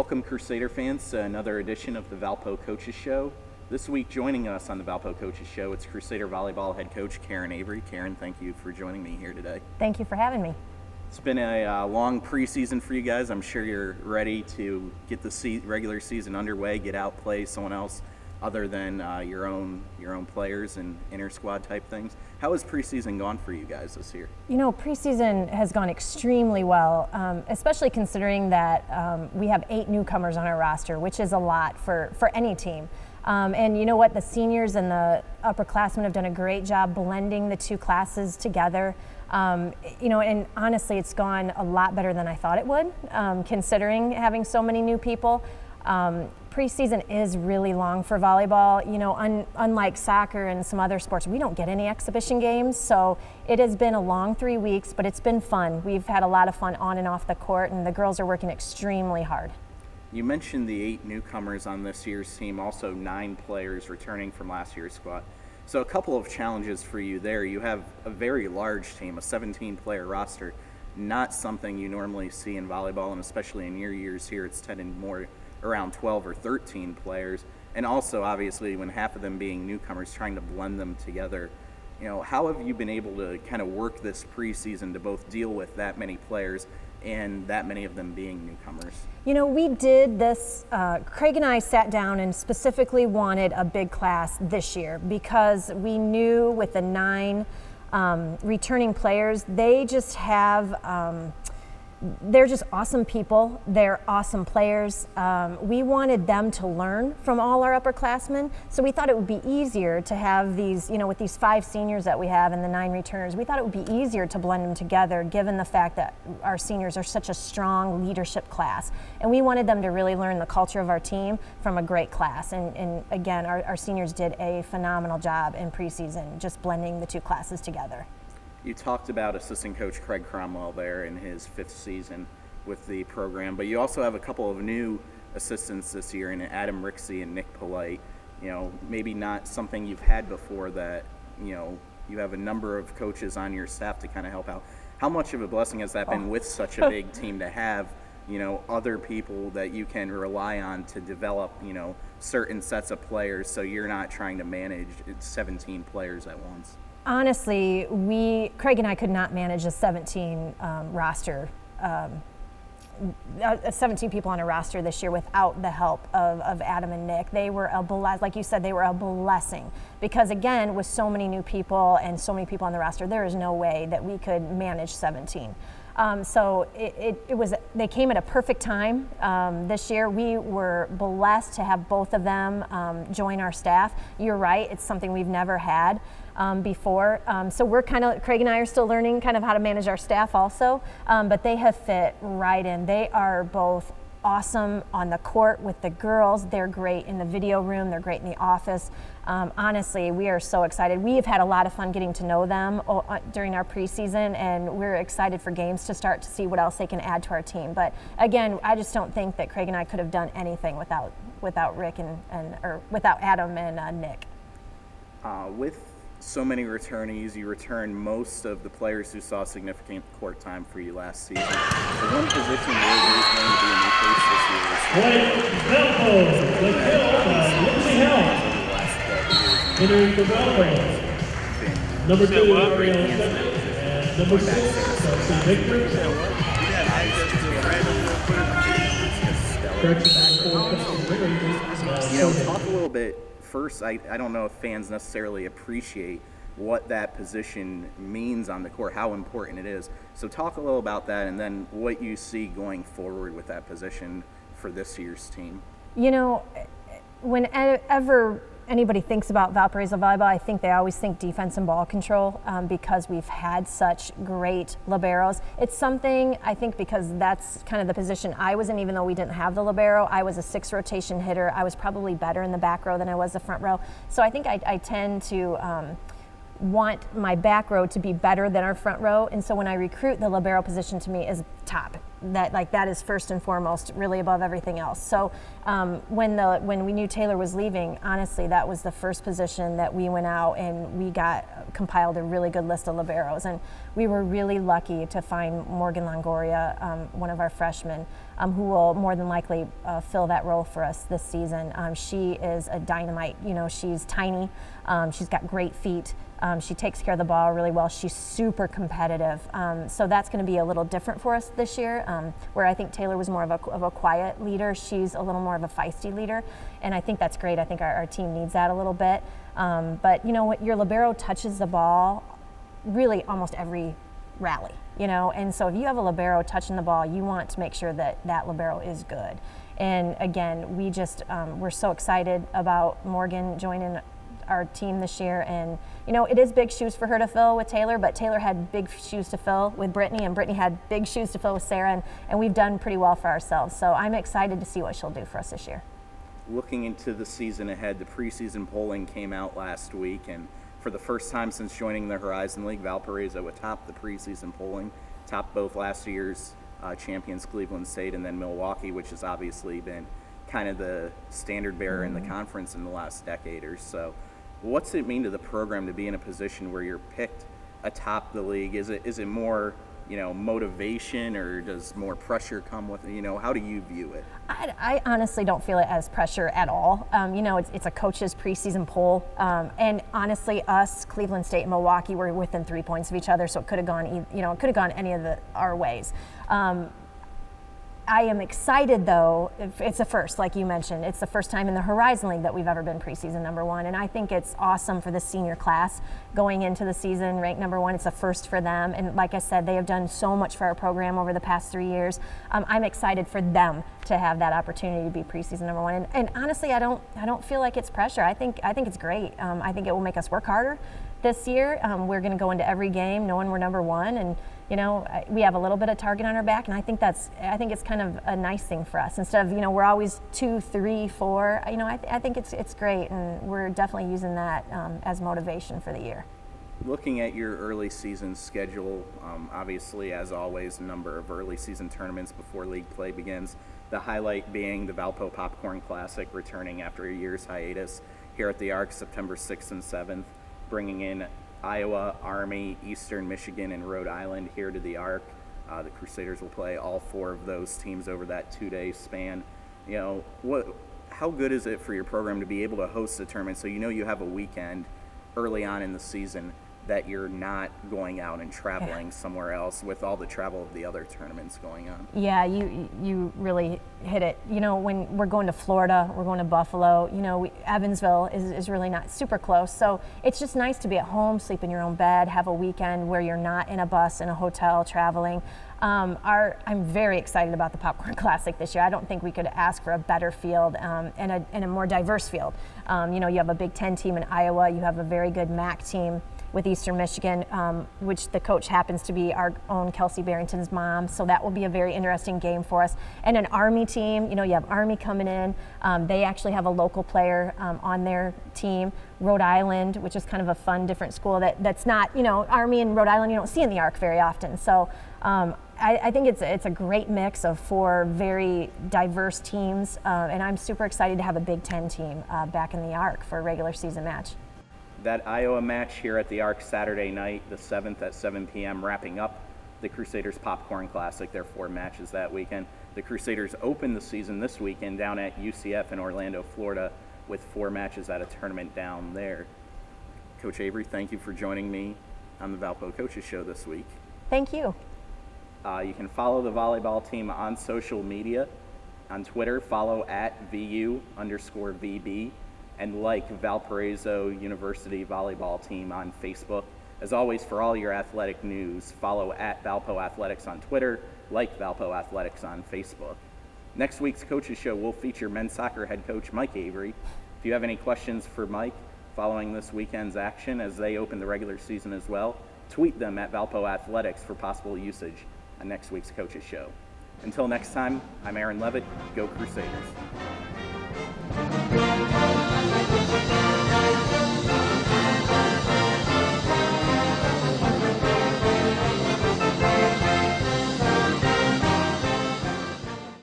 Welcome, Crusader fans, to another edition of the Valpo Coaches Show. This week, joining us on the Valpo Coaches Show, it's Crusader Volleyball head coach Carin Avery. Carin, thank you for joining me here today. Thank you for having me. It's been a long preseason for you guys. I'm sure you're ready to get the regular season underway, get out, play someone else other than your own players and inter-squad type things. How has preseason gone for you guys this year? You know, preseason has gone extremely well, especially considering that we have 8 newcomers on our roster, which is a lot for any team. And you know what? The seniors and the upperclassmen have done a great job blending the two classes together. And honestly, it's gone a lot better than I thought it would, considering having so many new people. Preseason is really long for volleyball. You know, unlike soccer and some other sports, we don't get any exhibition games, so it has been a long 3 weeks, but it's been fun. We've had a lot of fun on and off the court, and the girls are working extremely hard. You mentioned the 8 newcomers on this year's team, also 9 players returning from last year's squad. So a couple of challenges for you there. You have a very large team, a 17-player roster, not something you normally see in volleyball, and especially in your years here, it's tending more around 12 or 13 players. And also, obviously, when half of them being newcomers, trying to blend them together. You know, how have you been able to kind of work this preseason to both deal with that many players and that many of them being newcomers? You know, we did this, Craig and I sat down and specifically wanted a big class this year because we knew with the 9 returning players, they just have, they're just awesome people. They're awesome players. We wanted them to learn from all our upperclassmen, so we thought it would be easier to have these, you know, with these 5 seniors that we have and the 9 returners, we thought it would be easier to blend them together given the fact that our seniors are such a strong leadership class. And we wanted them to really learn the culture of our team from a great class. And again, our seniors did a phenomenal job in preseason, just blending the two classes together. You talked about assistant coach Craig Cromwell there in his 5th season with the program, but you also have a couple of new assistants this year in Adam Rixey and Nick Polite. You know, maybe not something you've had before that, you know, you have a number of coaches on your staff to kind of help out. How much of a blessing has that been with such a big team to have, you know, other people that you can rely on to develop, you know, certain sets of players so you're not trying to manage 17 players at once? Honestly, Craig and I could not manage a 17 roster, 17 people on a roster this year without the help of Adam and Nick. They were like you said, they were a blessing because again, with so many new people and so many people on the roster, there is no way that we could manage 17. So they came at a perfect time this year. We were blessed to have both of them join our staff. You're right, it's something we've never had before. So Craig and I are still learning kind of how to manage our staff also, but they have fit right in. They are both awesome on the court with the girls. They're great in the video room. They're great in the office. Honestly, we are so excited. We have had a lot of fun getting to know them during our preseason, and we're excited for games to start to see what else they can add to our team. But again, I just don't think that Craig and I could have done anything without Rick or without Adam and Nick. With so many returnees, you returned most of the players who saw significant court time for you last season. The one position where there is going to be a new face this year is Valpo, the kill by Lindsay Helm. Entering the Valpo. Number 2, Ariel Smith, and number 6, Chelsea Victor. You know, talk a little bit. First, I don't know if fans necessarily appreciate what that position means on the court, how important it is. So talk a little about that and then what you see going forward with that position for this year's team. You know, whenever anybody thinks about Valparaiso volleyball, I think they always think defense and ball control because we've had such great liberos. It's something, I think, because that's kind of the position I was in, even though we didn't have the libero. I was a 6 rotation hitter. I was probably better in the back row than I was the front row. So I think I tend to want my back row to be better than our front row. And so when I recruit, the libero position to me is top. that is first and foremost, really above everything else. So when we knew Taylor was leaving, honestly, that was the first position that we went out and we compiled a really good list of liberos, and we were really lucky to find Morgan Longoria, one of our freshmen, who will more than likely fill that role for us this season. She is a dynamite. She's tiny. She's got great feet. She takes care of the ball really well. She's super competitive. So that's going to be a little different for us this year, where I think Taylor was more of a quiet leader. She's a little more of a feisty leader, and I think that's great. I think our team needs that a little bit. But what, your libero touches the ball really almost every rally, and so if you have a libero touching the ball, you want to make sure that libero is good. And again, we're so excited about Morgan joining our team this year, and it is big shoes for her to fill with Taylor, but Taylor had big shoes to fill with Brittany, and Brittany had big shoes to fill with Sarah, and we've done pretty well for ourselves. So I'm excited to see what she'll do for us this year. Looking into the season ahead, the preseason polling came out last week, and for the first time since joining the Horizon League, Valparaiso would top the preseason polling, topped both last year's champions Cleveland State and then Milwaukee, which has obviously been kind of the standard bearer in the conference in the last decade or so. What's it mean to the program to be in a position where you're picked atop the league? Is it more, motivation, or does more pressure come with it? How do you view it? I honestly don't feel it as pressure at all. It's a coach's preseason poll, and honestly, us, Cleveland State, and Milwaukee were within 3 points of each other, so it could have gone any of our ways. I am excited, though. It's a first, like you mentioned. It's the first time in the Horizon League that we've ever been preseason number one, and I think it's awesome for the senior class going into the season ranked number one. It's a first for them, and like I said, they have done so much for our program over the past 3 years. I'm excited for them to have that opportunity to be preseason number one, and honestly, I don't feel like it's pressure. I think it's great. I think it will make us work harder this year. We're going to go into every game knowing we're number one, and we have a little bit of target on our back, and I think it's kind of a nice thing for us. Instead of, we're always 2, 3, 4, I think it's great, and we're definitely using that as motivation for the year. Looking at your early season schedule, obviously, as always, a number of early season tournaments before league play begins. The highlight being the Valpo Popcorn Classic, returning after a year's hiatus here at the Arc, September 6th and 7th, bringing in Iowa, Army, Eastern Michigan, and Rhode Island here to the Arc. The Crusaders will play all 4 of those teams over that 2-day span. How good is it for your program to be able to host a tournament so you have a weekend early on in the season that you're not going out and traveling somewhere else with all the travel of the other tournaments going on? Yeah, you really hit it. When we're going to Florida, we're going to Buffalo, Evansville is really not super close. So it's just nice to be at home, sleep in your own bed, have a weekend where you're not in a bus, in a hotel, traveling. I'm very excited about the Popcorn Classic this year. I don't think we could ask for a better field and a more diverse field. You have a Big Ten team in Iowa, you have a very good MAC team with Eastern Michigan, which the coach happens to be our own Kelsey Barrington's mom. So that will be a very interesting game for us. And an Army team, you have Army coming in. They actually have a local player on their team. Rhode Island, which is kind of a fun, different school that's not, Army and Rhode Island you don't see in the Arc very often. So I think it's a great mix of 4 very diverse teams, and I'm super excited to have a Big Ten team back in the Arc for a regular season match. That Iowa match here at the Arc Saturday night, the 7th at 7 p.m., wrapping up the Crusaders Popcorn Classic. There are 4 matches that weekend. The Crusaders open the season this weekend down at UCF in Orlando, Florida, with 4 matches at a tournament down there. Coach Avery, thank you for joining me on the Valpo Coaches Show this week. Thank you. You can follow the volleyball team on social media. On Twitter, follow at VU_VB. And like Valparaiso University Volleyball Team on Facebook. As always, for all your athletic news, follow at Valpo Athletics on Twitter, like Valpo Athletics on Facebook. Next week's Coaches Show will feature men's soccer head coach Mike Avery. If you have any questions for Mike following this weekend's action as they open the regular season as well, tweet them at Valpo Athletics for possible usage on next week's Coaches Show. Until next time, I'm Aaron Leavitt. Go Crusaders.